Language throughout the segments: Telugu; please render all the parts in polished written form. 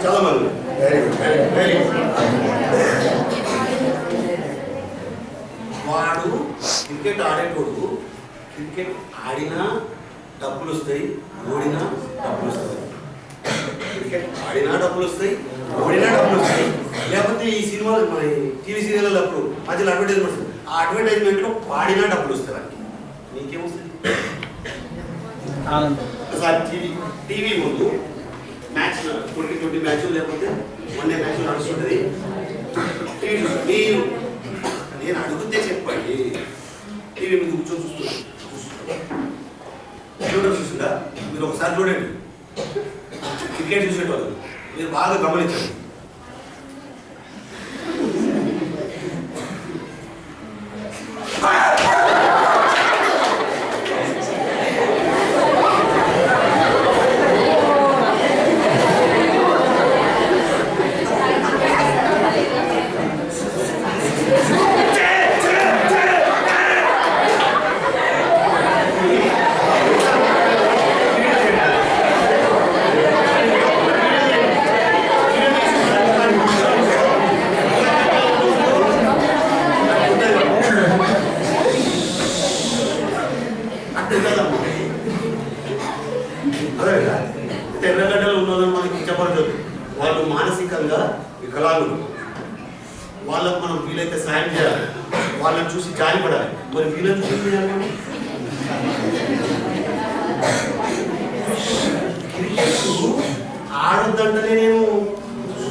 చాలా మంది వెరీ గుడ్. వాడు క్రికెట్ ఆడేటోడు క్రికెట్ ఆడినా డబ్బులు వస్తాయి, ఓడినా డబ్బులు వస్తాయి. క్రికెట్ ఆడినా డబ్బులు వస్తాయి, ఓడినా డబ్బులు వస్తాయి. లేకపోతే ఈ సినిమాలు మన టీవీ సీరియల్ అప్పుడు మధ్యలో అడ్వర్టైజ్మెంట్స్, ఆ అడ్వర్టైజ్మెంట్లో పాడినా డబ్బులు వస్తాయి. నీకేమొస్తుంది? టీవీ ముందు మ్యాచ్ 2020 మ్యాచ్ లేకపోతే వన్ డే మ్యాచ్ నడుస్తుంటుంది. మీరు నేను అడుగుతే చెప్పండి, టీవీ ముందు కూర్చొని చూస్తుందా? మీరు ఒకసారి చూడండి, క్రికెట్ చూసేటవాళ్ళు మీరు బాగా గమనించండి. తెల్లగడ్డలు ఉన్నదని మనకి చెప్పలేదు. వాళ్ళు మానసికంగా వికలాంగులు, వాళ్ళకు మనం వీలైతే సాయం చేయాలి, వాళ్ళని చూసి జాలిపడాలి. మరి వీళ్ళని చూసి చేయాలి మనం ఆడొద్దంటనే నేను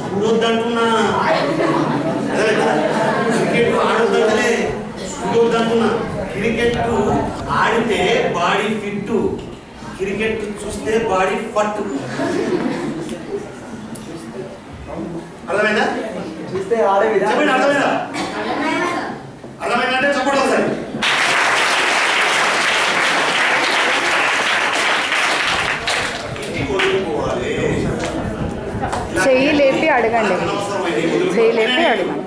చూడొద్దంటున్నా. క్రికెట్ ఆడొద్దంటనే చూడొద్దంటున్నా. క్రికెట్ ఆడితే బాడీ ఫిట్, క్రికెట్ చూస్తే బాడీ ఫట్. అర్థమైందా? చూస్తే ఆడే విధానం అర్థమైందా? అర్థమైందంటే చెప్పడం సార్. చెయ్యి లేపి అడగండి, చెయ్యి లేపి అడగండి.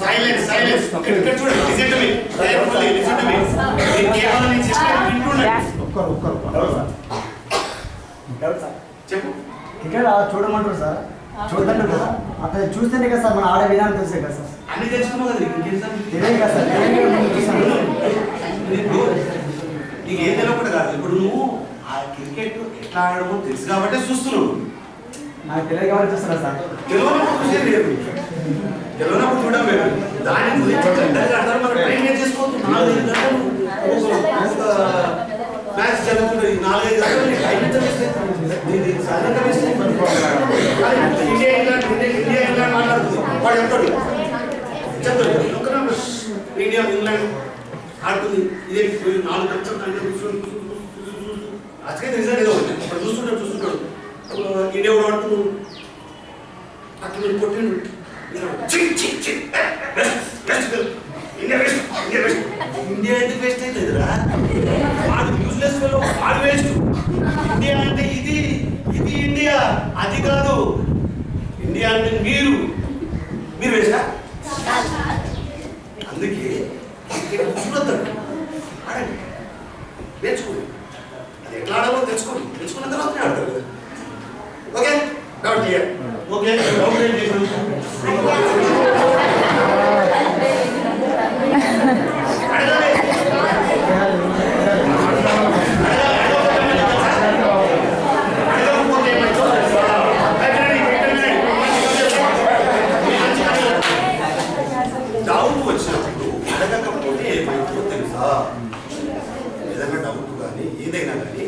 Silence silence. ఇక్కడ చూడండి, listen to me, carefully listen to me. నేను కేవలం నేను చెప్పేది వింటున్నాను. చెప్పు. ఇక్కడ చూడమంటారు సార్, చూడండి కదా, అక్కడ చూస్తేనే కదా సార్ మన ఆడే విధానం తెలిసే కదా సార్. అన్ని తెలుసుకున్నావు కదా, తెలియదు కదా సార్. నీకు ఏం తెలియకుండా కాదు. ఇప్పుడు నువ్వు ఆ క్రికెట్ ఎట్లా ఆడమో తెలుసు కాబట్టి చూస్తున్నావు. నాకు తెలియదు కాబట్టి చూస్తారా సార్. తెలియనప్పుడు చూసేది లేదు, తెలియనప్పుడు చూడడం లేదు. దాని గురించి మనం ట్రైన్ చేసుకోవచ్చు. 4-5 గంటలు మ్యాచ్ జరుగుతుంది, 4-5 గంటలు టైం ఎంత వేస్ట్ అవుతుంది. ఇండియా ఇంగ్లాండ్ మాట్లాడుతుంది. వాడు చెప్తాడు ఇండియా ఇంగ్లాండ్ ఆడుతుంది. ఇదే 4 గంటలు అసలు రిజల్ట్ ఏదో ఉంది. ఇప్పుడు చూస్తుంటాడు ఇండియా కూడా ఆడుతున్నాడు, అట్లా మీరు కొట్టిండు. ఇండియా ఎందుకు వేస్ట్ అవుతుందిరా? వాడు యూజ్లెస్ ఫెలో, వాడు వేస్ట్. ఇండియా అంటే ఇది ఇండియా, అది కాదు. ఇండియా అంటే మీరు వేస్టా? అందుకే చూడద్దండి, ఆడండి, నేర్చుకోండి. అది ఎట్లా ఆడాలో తెలుసుకోండి. తెలుసుకున్న తర్వాత ఆడతారు కదా. Okay, doubt clear. Okay, doubt ఏం చేసాను? డౌట్ వచ్చినప్పుడు అడగకపోతే ఏమైందో తెలుసా? ఏదైనా డౌట్ కానీ ఏదైనా కానీ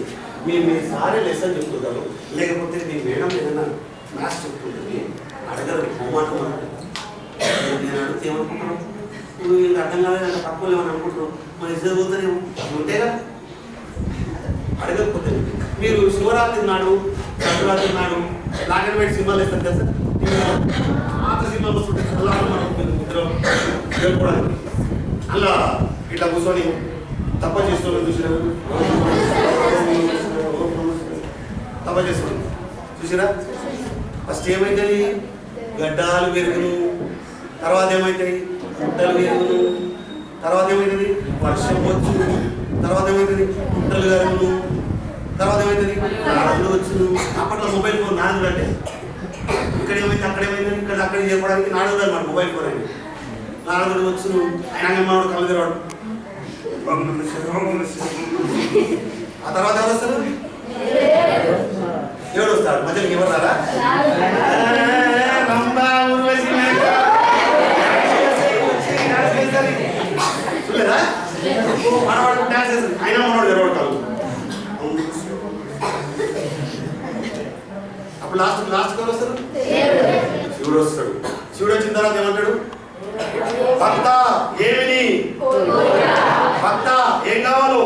మీ సారే లెసన్ చెప్తున్నారు, లేకపోతే మీ మేడం ఏదైనా మ్యాథ్స్ చెప్తుంటుంది, అడగరు, మొహమాటం అన్నట్టు. నేను అడిగితే ఏమనుకుంటున్నావు? నువ్వు ఇంకా అర్థం కాలేదంటే తక్కువ ఏమని అనుకుంటున్నావు. మన ఇద్దరు పోతానేమో ఉంటేగా. అడగకపోతే మీరు శివరాత్రి నాడు, సంక్రాంతి నాడు బ్లాక్ అండ్ వైట్ సినిమాలు వేస్తారు కదా సార్. పాత సినిమాలు వస్తుంటే తెలుపుకోవడానికి అలా ఇట్లా కూర్చొని తప్ప చేస్తున్నాను చూసినా, తప్ప చేస్తున్నాను చూసినా. ఫస్ట్ ఏమవుతుంది? గడ్డాలు పెరుగును, తర్వాత ఏమవుతాయి? గుడ్డలు పెరుగును, తర్వాత ఏమవుతుంది? వర్షం వచ్చు, తర్వాత ఏమవుతుంది? గుడ్డలు కరుగును, తర్వాత ఏమవుతుంది? నారదుడు వచ్చి అప్పట్లో మొబైల్ ఫోన్ నారదుడు అంటే ఇక్కడ ఏమైంది అక్కడ ఏమైంది ఇక్కడ అక్కడ చెప్పడానికి నారదుడు అనమాట మొబైల్ ఫోన్ అని. నారదుడు వచ్చి ఆయన అమ్మవాడు కళ్ళు తెరవాడు. ఆ తర్వాత ఎవరు వస్తారు? దేవుడు వస్తాడు. మధ్యలో ఎవరు రారా? చూడలేదా? మనవాడు డాన్స్ చేస్తాడు. ఆయన మనవాడు తెరవడతాడు. అప్పుడు లాస్ట్ ఎవరు వస్తారు? శివుడు వస్తాడు. శివుడు వచ్చిన తర్వాత ఏమంటాడు? భక్త ఏమిని భక్త ఏం కావాలో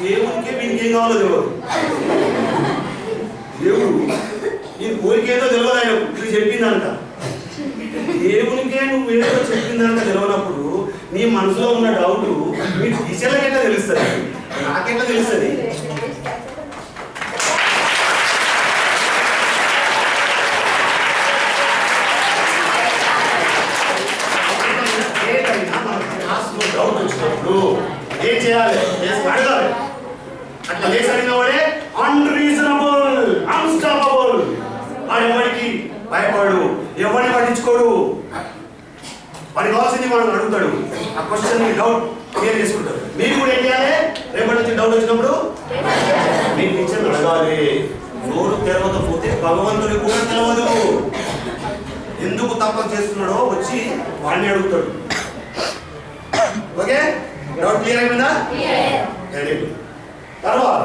దేవుడికి వీనికి ఏం కావాలో తెలియదు. దేవుడు నేను కోరికేదో తెలియదు. ఆయన ఇది చెప్పిందంట. దేవునికే నువ్వు ఏదో చెప్పిందంట తెలియనప్పుడు నీ మనసులో ఉన్న డౌట్ మీ టీచర్లకి ఎట్లా తెలుస్తుంది? నాకెట్లా తెలుస్తుంది? డౌట్ వచ్చినప్పుడు ఏం చేయాలి? అడగాలి. అట్లా లేచి అడిగిన వాడే అన్రీజనబుల్, అన్స్టాపబుల్. వాడు ఎవరికి భయపడు, ఎవరిని పట్టించుకోడు. వాడికి కావాల్సింది వాడు అడుగుతాడు. ఆ క్వశ్చన్ డౌట్ క్లియర్ చేసుకుంటారు. మీరు కూడా ఏం చేయాలి? రేపటి నుంచి డౌట్ వచ్చినప్పుడు మీ టీచర్ని అడగాలి. నోరు తెరవకపోతే భగవంతుడికి కూడా తెలవదు. ఎందుకు తప్ప చేస్తున్నాడో వచ్చి వాడిని అడుగుతాడు. ఓకే, డౌట్ క్లియర్ అయిపోయిందా? తర్వాత